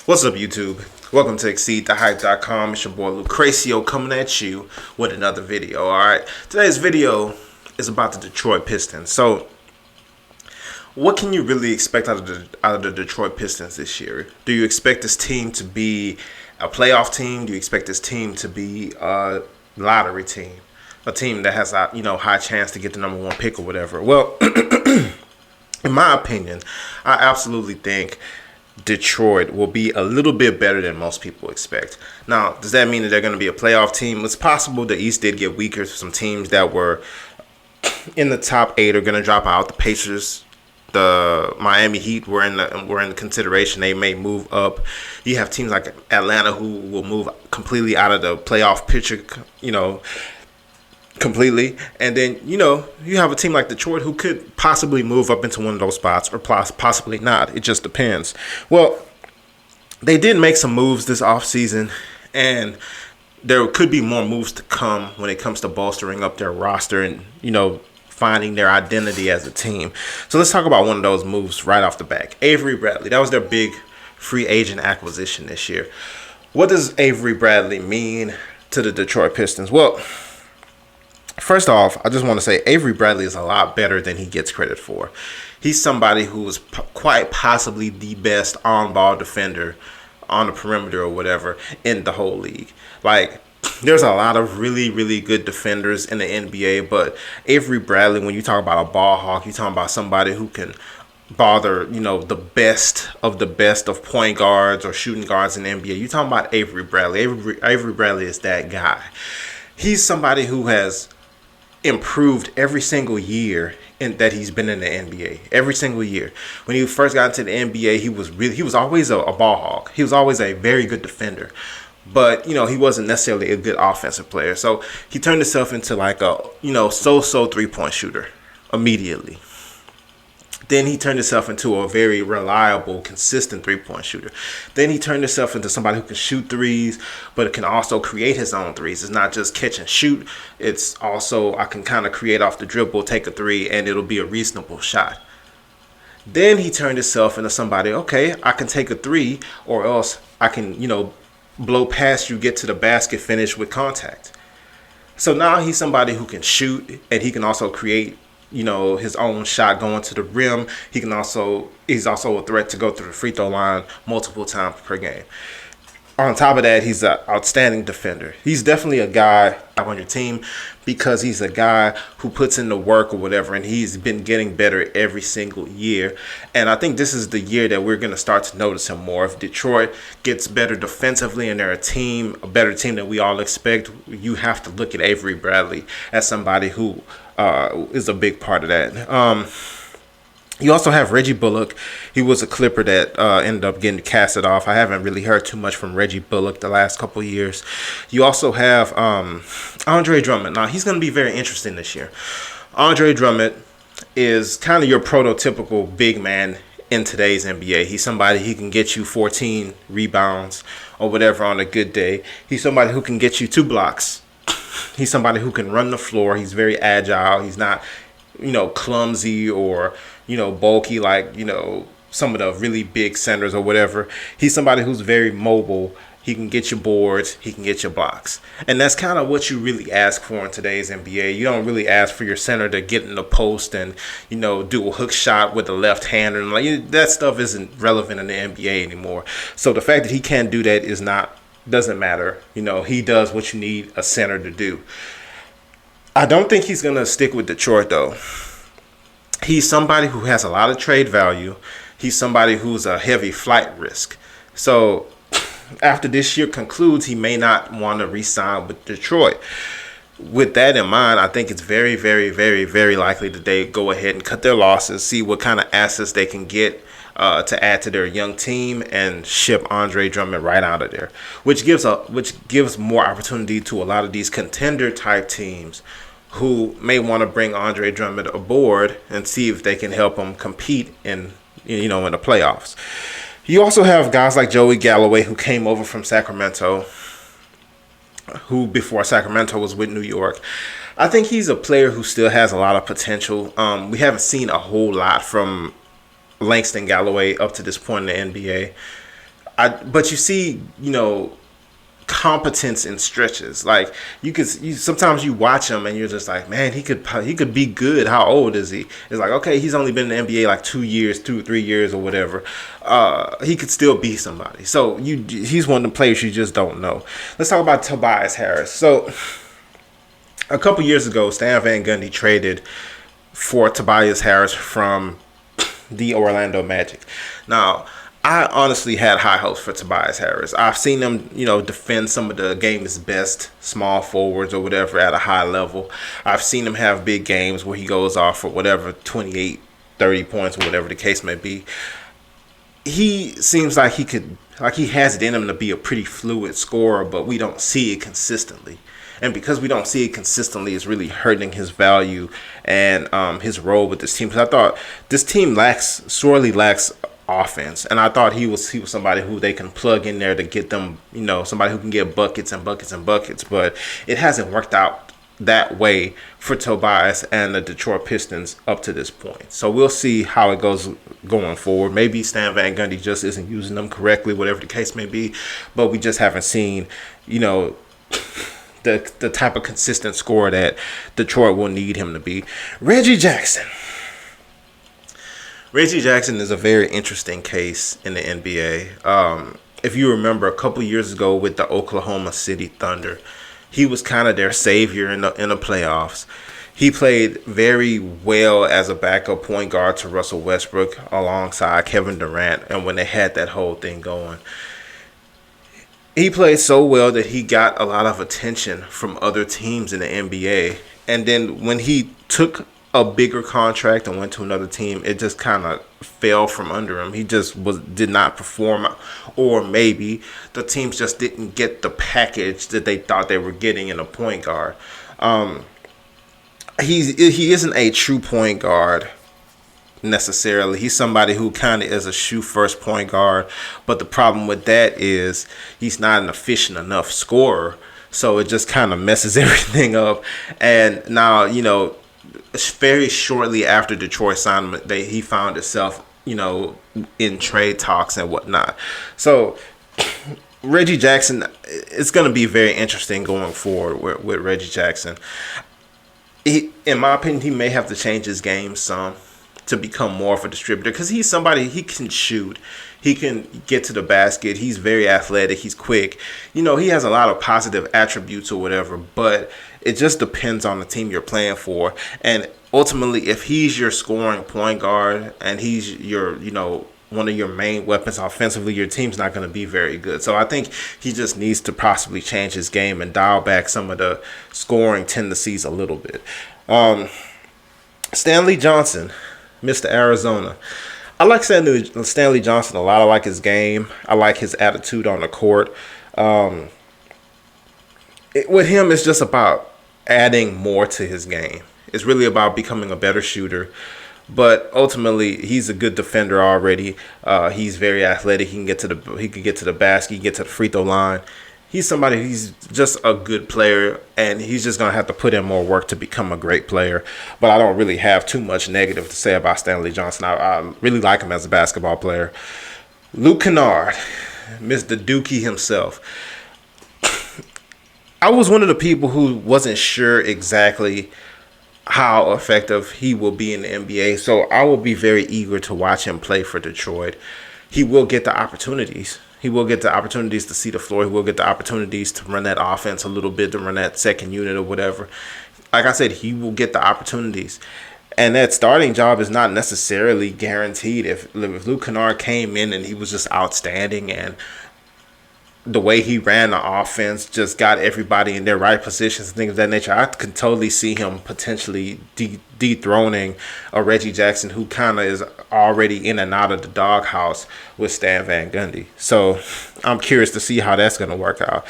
What's up, YouTube? Welcome to ExceedTheHype.com. It's your boy Lucrecio coming at you with another video. Alright, today's video is about the Detroit Pistons. So, what can you really expect out of the Detroit Pistons this year? Do you expect this team to be a playoff team? Do you expect this team to be a lottery team? A team that has a high chance to get the number one pick or whatever? Well, in my opinion, I absolutely think Detroit will be a little bit better than most people expect. Now, does that mean that they're going to be a playoff team? It's possible the East did get weaker. Some teams that were in the top 8 are going to drop out. The Pacers, the Miami Heat were in the consideration. They may move up. You have teams like Atlanta who will move completely out of the playoff picture, completely. And then, you have a team like Detroit who could possibly move up into one of those spots or possibly not. It just depends. Well, they did make some moves this offseason, and there could be more moves to come when it comes to bolstering up their roster and, finding their identity as a team. So let's talk about one of those moves right off the bat. Avery Bradley. That was their big free agent acquisition this year. What does Avery Bradley mean to the Detroit Pistons? Well, first off, I just want to say Avery Bradley is a lot better than he gets credit for. He's somebody who is quite possibly the best on-ball defender on the perimeter or whatever in the whole league. Like, there's a lot of really, really good defenders in the NBA, but Avery Bradley, when you talk about a ball hawk, you're talking about somebody who can bother, the best of point guards or shooting guards in the NBA. You're talking about Avery Bradley. Avery Bradley is that guy. He's somebody who has improved every single year that he's been in the NBA. Every single year. When he first got into the NBA, he was always a ball hawk. He was always a very good defender. But, he wasn't necessarily a good offensive player. So he turned himself into like a, so-so three-point shooter immediately. Then he turned himself into a very reliable, consistent three-point shooter. Then he turned himself into somebody who can shoot threes, but can also create his own threes. It's not just catch and shoot. It's also, I can kind of create off the dribble, take a three, and it'll be a reasonable shot. Then he turned himself into somebody, okay, I can take a three, or else I can, blow past you, get to the basket, finish with contact. So now he's somebody who can shoot, and he can also create his own shot going to the rim. He's also a threat to go through the free throw line multiple times per game. On top of that, he's an outstanding defender. He's definitely a guy on your team because he's a guy who puts in the work or whatever, and he's been getting better every single year. And I think this is the year that we're going to start to notice him more. If Detroit gets better defensively and they're a better team than we all expect, you have to look at Avery Bradley as somebody who is a big part of that. You also have Reggie Bullock. He was a Clipper that ended up getting casted off. I haven't really heard too much from Reggie Bullock the last couple of years. You also have Andre Drummond. Now, he's going to be very interesting this year. Andre Drummond is kind of your prototypical big man in today's NBA. He's somebody, he can get you 14 rebounds or whatever on a good day. He's somebody who can get you 2 blocks. He's somebody who can run the floor. He's very agile. He's not, clumsy or, bulky like, some of the really big centers or whatever. He's somebody who's very mobile. He can get your boards. He can get your blocks. And that's kind of what you really ask for in today's NBA. You don't really ask for your center to get in the post and, do a hook shot with the left hand. And that stuff isn't relevant in the NBA anymore. So the fact that he can't do that doesn't matter. He does what you need a center to do. I don't think he's going to stick with Detroit, though. He's somebody who has a lot of trade value. He's somebody who's a heavy flight risk. So after this year concludes, he may not want to re-sign with Detroit. With that in mind, I think it's very, very, very, very likely that they go ahead and cut their losses, see what kind of assets they can get to add to their young team, and ship Andre Drummond right out of there, which gives more opportunity to a lot of these contender type teams who may want to bring Andre Drummond aboard and see if they can help him compete in the playoffs. You also have guys like Joey Galloway, who came over from Sacramento, who before Sacramento was with New York. I think he's a player who still has a lot of potential. We haven't seen a whole lot from Langston Galloway up to this point in the NBA. But you see, competence in stretches. Like sometimes you watch him and you're just like, man, he could be good. How old is he? It's like, okay, he's only been in the NBA like 2 years, 3 years or whatever. He could still be somebody. So he's one of the players you just don't know. Let's talk about Tobias Harris. So a couple years ago, Stan Van Gundy traded for Tobias Harris from the Orlando Magic. Now, I honestly had high hopes for Tobias Harris. I've seen him, defend some of the game's best small forwards or whatever at a high level. I've seen him have big games where he goes off for whatever, 28, 30 points or whatever the case may be. He seems like he has it in him to be a pretty fluid scorer, but we don't see it consistently. And because we don't see it consistently, it's really hurting his value and his role with this team. Because I thought this team sorely lacks offense, and I thought he was somebody who they can plug in there to get them, somebody who can get buckets and buckets and buckets. But it hasn't worked out that way for Tobias and the Detroit Pistons up to this point. So we'll see how it goes going forward. Maybe Stan Van Gundy just isn't using them correctly, whatever the case may be. But we just haven't seen, the type of consistent scorer that Detroit will need him to be. Reggie Jackson. Reggie Jackson is a very interesting case in the NBA. If you remember a couple years ago with the Oklahoma City Thunder, he was kind of their savior in the playoffs. He played very well as a backup point guard to Russell Westbrook alongside Kevin Durant, and when they had that whole thing going. He played so well that he got a lot of attention from other teams in the NBA. And then when he took a bigger contract and went to another team, it just kind of fell from under him. He just did not perform, or maybe the teams just didn't get the package that they thought they were getting in a point guard. He isn't a true point guard necessarily. He's somebody who kind of is a shoot first point guard, but the problem with that is he's not an efficient enough scorer, so it just kind of messes everything up. And now, very shortly after Detroit signed him, he found himself, in trade talks and whatnot. So Reggie Jackson, it's going to be very interesting going forward with Reggie Jackson. In my opinion, he may have to change his game some to become more of a distributor, because he's somebody, he can shoot, he can get to the basket, he's very athletic, he's quick, he has a lot of positive attributes or whatever, but it just depends on the team you're playing for. And ultimately, if he's your scoring point guard and he's your one of your main weapons offensively, your team's not going to be very good. So I think he just needs to possibly change his game and dial back some of the scoring tendencies a little bit. Stanley Johnson, Mr. Arizona. I like Stanley Johnson a lot. I like his game. I like his attitude on the court. With him, it's just about adding more to his game. It's really about becoming a better shooter. But ultimately, he's a good defender already. He's very athletic. He can get to the basket. He can get to the free throw line. He's just a good player, and he's just going to have to put in more work to become a great player. But I don't really have too much negative to say about Stanley Johnson. I really like him as a basketball player. Luke Kennard, Mr. Dookie himself. I was one of the people who wasn't sure exactly how effective he will be in the NBA, so I will be very eager to watch him play for Detroit. He will get the opportunities. He will get the opportunities to see the floor. He will get the opportunities to run that offense a little bit, to run that second unit or whatever. Like I said, he will get the opportunities. And that starting job is not necessarily guaranteed. If Luke Kennard came in and he was just outstanding, and the way he ran the offense just got everybody in their right positions and things of that nature, I could totally see him potentially dethroning a Reggie Jackson who kind of is already in and out of the doghouse with Stan Van Gundy. So I'm curious to see how that's going to work out.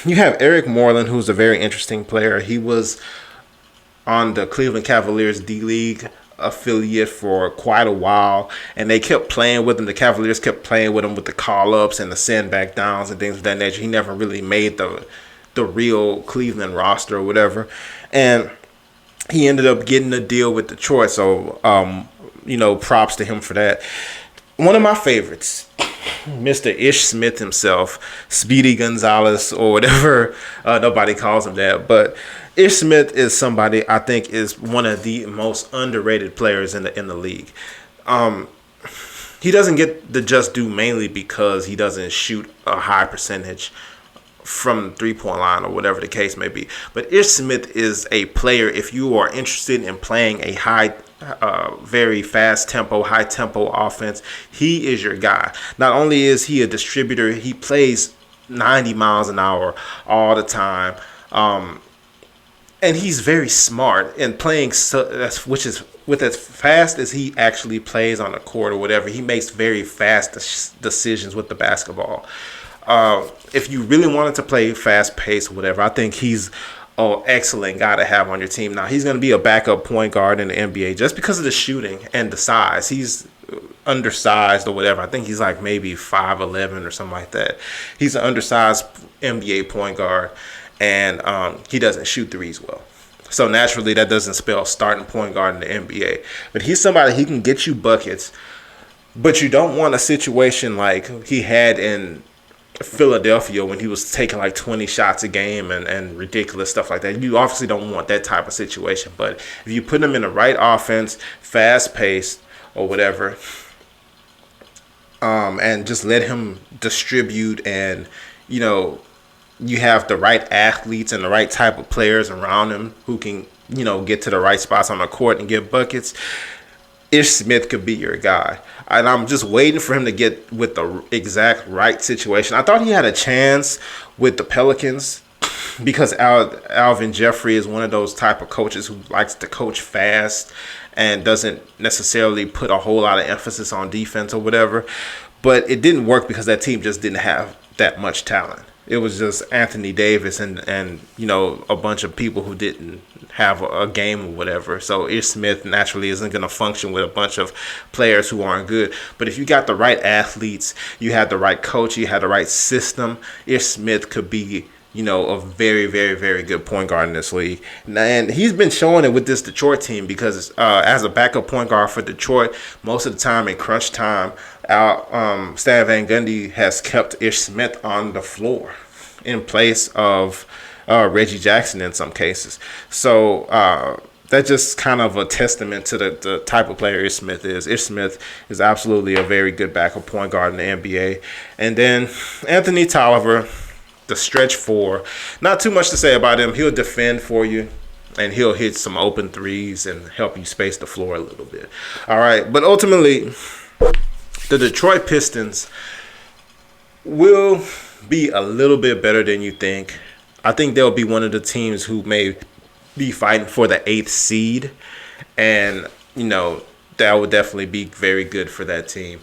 You have Eric Moreland, who's a very interesting player. He was on the Cleveland Cavaliers D-League affiliate for quite a while, and they kept playing with him. The Cavaliers kept playing with him with the call-ups and the send-back downs and things of that nature. He never really made the real Cleveland roster or whatever, and he ended up getting a deal with Detroit, so props to him for that. One of my favorites, Mr. Ish Smith himself, Speedy Gonzalez, or whatever. Nobody calls him that. But Ish Smith is somebody I think is one of the most underrated players in the league. He doesn't get the just due mainly because he doesn't shoot a high percentage from the three-point line or whatever the case may be. But Ish Smith is a player, if you are interested in playing a very fast tempo, high tempo offense, he is your guy. Not only is he a distributor, he plays 90 miles an hour all the time. And he's very smart in playing, which is with as fast as he actually plays on the court or whatever. He makes very fast decisions with the basketball. If you really wanted to play fast pace or whatever, I think he's an excellent guy to have on your team. Now, he's going to be a backup point guard in the NBA just because of the shooting and the size. He's undersized or whatever. I think he's like maybe 5'11" or something like that. He's an undersized NBA point guard, and he doesn't shoot threes well. So naturally, that doesn't spell starting point guard in the NBA. But he's somebody, he can get you buckets, but you don't want a situation like he had in Philadelphia when he was taking like 20 shots a game and ridiculous stuff like that. You obviously don't want that type of situation. But if you put him in the right offense, fast-paced or whatever, and just let him distribute, and, you know, you have the right athletes and the right type of players around him who can, you know, get to the right spots on the court and get buckets, Ish Smith could be your guy. And I'm just waiting for him to get with the exact right situation. I thought he had a chance with the Pelicans because Alvin Jeffrey is one of those type of coaches who likes to coach fast and doesn't necessarily put a whole lot of emphasis on defense or whatever. But it didn't work because that team just didn't have that much talent. It was just Anthony Davis and you know, a bunch of people who didn't have a game or whatever. So Ish Smith naturally isn't going to function with a bunch of players who aren't good. But if you got the right athletes, you had the right coach, you had the right system, Ish Smith could be, you know, a very, very, very good point guard in this league. And he's been showing it with this Detroit team because as a backup point guard for Detroit, most of the time in crunch time, Stan Van Gundy has kept Ish Smith on the floor in place of Reggie Jackson in some cases. So that's just kind of a testament to the type of player Ish Smith is. Ish Smith is absolutely a very good backup point guard in the NBA. And then Anthony Tolliver, the stretch four. Not too much to say about him. He'll defend for you, and he'll hit some open threes and help you space the floor a little bit. All right, but ultimately, the Detroit Pistons will be a little bit better than you think. I think they'll be one of the teams who may be fighting for the 8th seed, and, you know, that would definitely be very good for that team.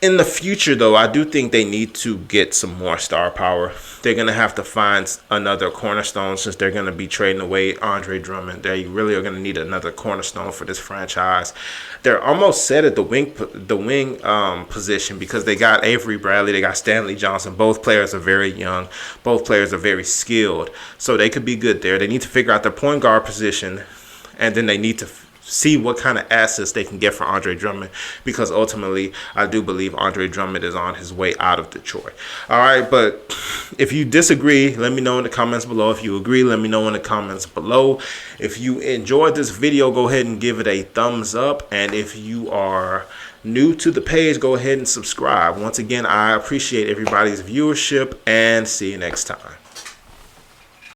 In the future, though, I do think they need to get some more star power. They're going to have to find another cornerstone since they're going to be trading away Andre Drummond. They really are going to need another cornerstone for this franchise. They're almost set at the wing position because they got Avery Bradley, they got Stanley Johnson. Both players are very young. Both players are very skilled. So they could be good there. They need to figure out their point guard position, and then they need to see what kind of assets they can get for Andre Drummond, because ultimately I do believe Andre Drummond is on his way out of Detroit. All right, but if you disagree, let me know in the comments below. If you agree, let me know in the comments below. If you enjoyed this video, go ahead and give it a thumbs up. And if you are new to the page, go ahead and subscribe. Once again, I appreciate everybody's viewership, and see you next time.